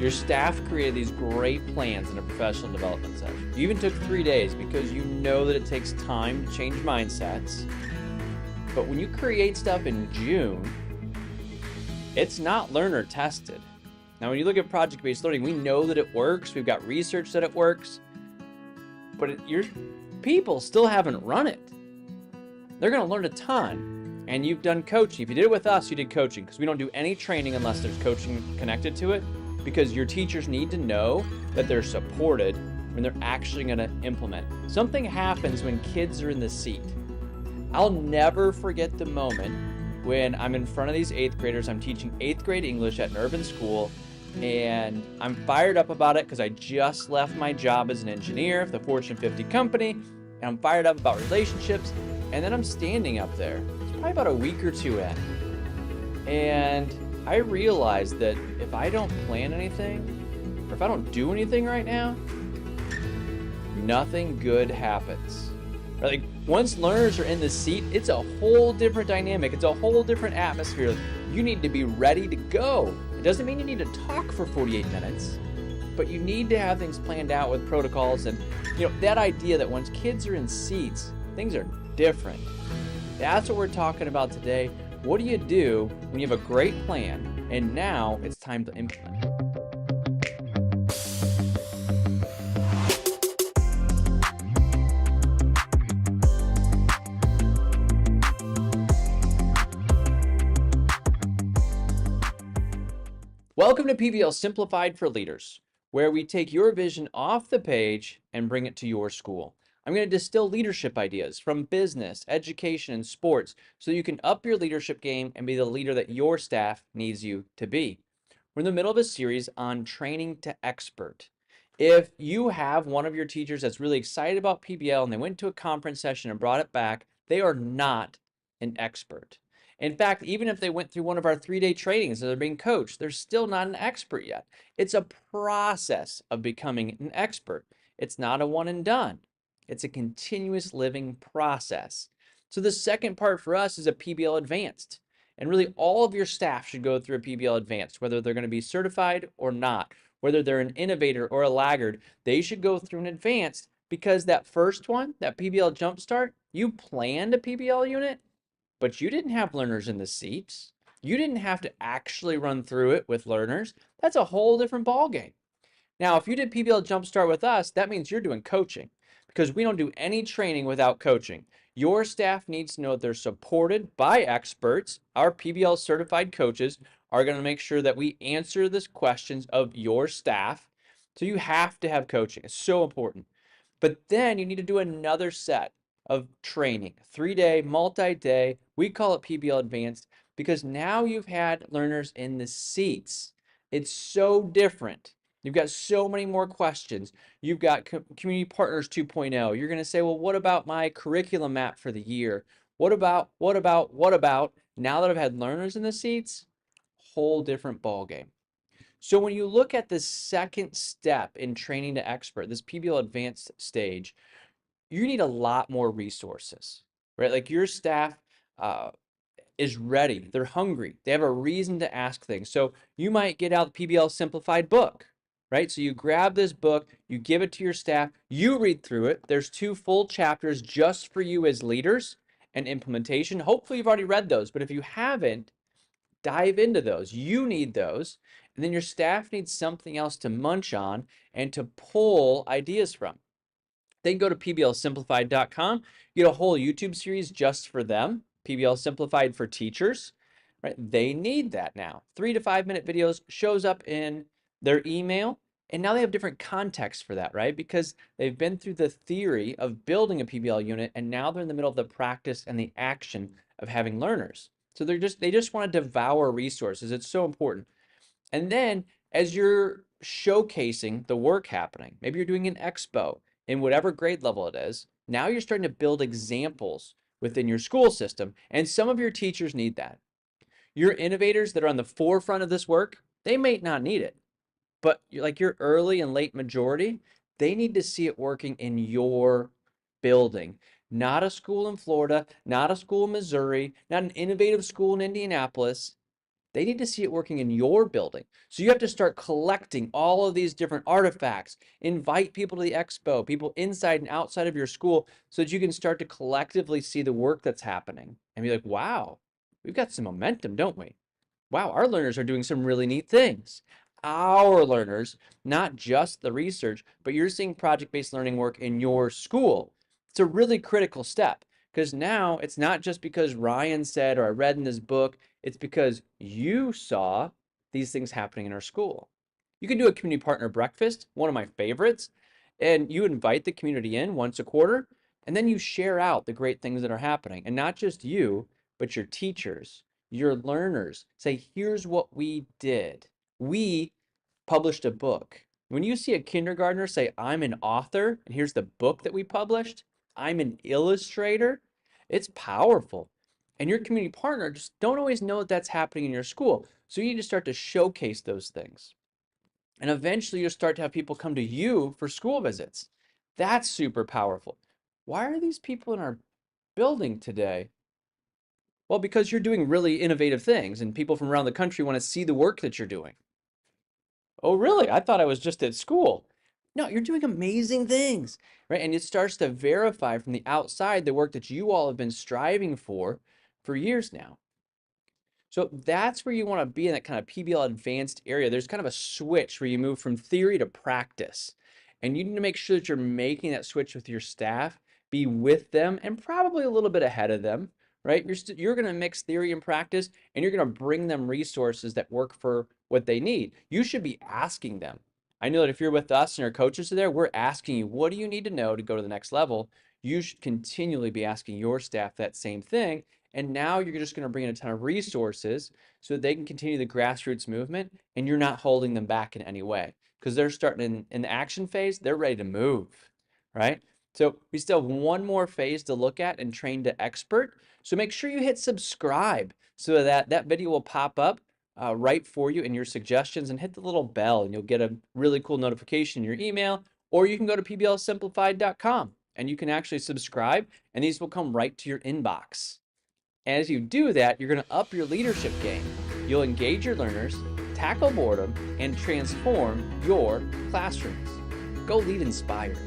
Your staff created these great plans in a professional development session. You even took 3 days because you know that it takes time to change mindsets. But when you create stuff in June, it's not learner tested. Now, when you look at project-based learning, we know that it works. We've got research that it works. But your people still haven't run it. They're going to learn a ton. And you've done coaching. If you did it with us, you did coaching, because we don't do any training unless there's coaching connected to it, because your teachers need to know that they're supported when they're actually going to implement. Something happens when kids are in the seat. I'll never forget the moment when I'm in front of these 8th graders. I'm teaching 8th grade English at an urban school, and I'm fired up about it because I just left my job as an engineer for the Fortune 50 company, and I'm fired up about relationships. And then I'm standing up there. It's probably about a week or two in, and I realized that if I don't plan anything, or if I don't do anything right now, nothing good happens. Like, once learners are in the seat, it's a whole different dynamic. It's a whole different atmosphere. You need to be ready to go. It doesn't mean you need to talk for 48 minutes, but you need to have things planned out with protocols. And that idea that once kids are in seats, things are different. That's what we're talking about today. What do you do when you have a great plan and now it's time to implement it? Welcome to PBL Simplified for Leaders, where we take your vision off the page and bring it to your school. I'm going to distill leadership ideas from business, education, and sports so you can up your leadership game and be the leader that your staff needs you to be. We're in the middle of a series on training to expert. If you have one of your teachers that's really excited about PBL and they went to a conference session and brought it back, they are not an expert. In fact, even if they went through one of our 3-day trainings and they're being coached, they're still not an expert yet. It's a process of becoming an expert. It's not a one and done. It's a continuous living process. So the second part for us is a PBL Advanced. And really all of your staff should go through a PBL Advanced, whether they're going to be certified or not, whether they're an innovator or a laggard, they should go through an advanced, because that first one, that PBL Jumpstart, you planned a PBL unit, but you didn't have learners in the seats. You didn't have to actually run through it with learners. That's a whole different ballgame. Now, if you did PBL Jumpstart with us, that means you're doing coaching, because we don't do any training without coaching. Your staff needs to know that they're supported by experts. Our PBL certified coaches are going to make sure that we answer the questions of your staff. So you have to have coaching. It's so important. But then you need to do another set of training, 3-day, multi-day. We call it PBL Advanced because now you've had learners in the seats. It's so different. You've got so many more questions. You've got Community Partners 2.0. You're going to say, well, what about my curriculum map for the year? What about? Now that I've had learners in the seats, whole different ballgame. So when you look at the second step in training to expert, this PBL Advanced stage, you need a lot more resources, right? Like your staff is ready. They're hungry. They have a reason to ask things. So you might get out the PBL Simplified book, right? So you grab this book, you give it to your staff, you read through it. There's 2 full chapters just for you as leaders and implementation. Hopefully you've already read those, but if you haven't, dive into those. You need those. And then your staff needs something else to munch on and to pull ideas from. They can go to pblsimplified.com. You get a whole YouTube series just for them, PBL Simplified for Teachers, right? They need that now. 3 to 5 minute videos shows up in their email, and now they have different context for that, right? Because they've been through the theory of building a PBL unit, and now they're in the middle of the practice and the action of having learners. So they just want to devour resources. It's so important. And then as you're showcasing the work happening, maybe you're doing an expo in whatever grade level it is, now you're starting to build examples within your school system, and some of your teachers need that. Your innovators that are on the forefront of this work, they may not need it, but like your early and late majority, they need to see it working in your building. Not a school in Florida, not a school in Missouri, not an innovative school in Indianapolis. They need to see it working in your building. So you have to start collecting all of these different artifacts, invite people to the expo, people inside and outside of your school, so that you can start to collectively see the work that's happening and be like, wow, we've got some momentum, don't we? Wow, our learners are doing some really neat things. Our learners, not just the research, but you're seeing project-based learning work in your school. It's a really critical step because now it's not just because Ryan said or I read in this book, it's because you saw these things happening in our school. You can do a community partner breakfast, one of my favorites, and you invite the community in once a quarter, and then you share out the great things that are happening. And not just you, but your teachers, your learners. Say, here's what we did. We published a book. When you see a kindergartner say, I'm an author, and here's the book that we published, I'm an illustrator, it's powerful. And your community partner just don't always know that that's happening in your school. So you need to start to showcase those things. And eventually you'll start to have people come to you for school visits. That's super powerful. Why are these people in our building today? Well, because you're doing really innovative things and people from around the country want to see the work that you're doing. Oh, really? I thought I was just at school. No, you're doing amazing things, right? And it starts to verify from the outside the work that you all have been striving for years now. So that's where you want to be in that kind of PBL advanced area. There's kind of a switch where you move from theory to practice. And you need to make sure that you're making that switch with your staff, be with them, and probably a little bit ahead of them, right? You're going to mix theory and practice, and you're going to bring them resources that work for what they need. You should be asking them. I know that if you're with us and our coaches are there, we're asking you, what do you need to know to go to the next level? You should continually be asking your staff that same thing. And now you're just going to bring in a ton of resources so that they can continue the grassroots movement and you're not holding them back in any way because they're starting in the action phase, they're ready to move, right? So we still have one more phase to look at and train to expert. So make sure you hit subscribe so that that video will pop up right for you in your suggestions, and hit the little bell and you'll get a really cool notification in your email, or you can go to pblsimplified.com and you can actually subscribe and these will come right to your inbox. And as you do that, you're going to up your leadership game. You'll engage your learners, tackle boredom, and transform your classrooms. Go lead inspired.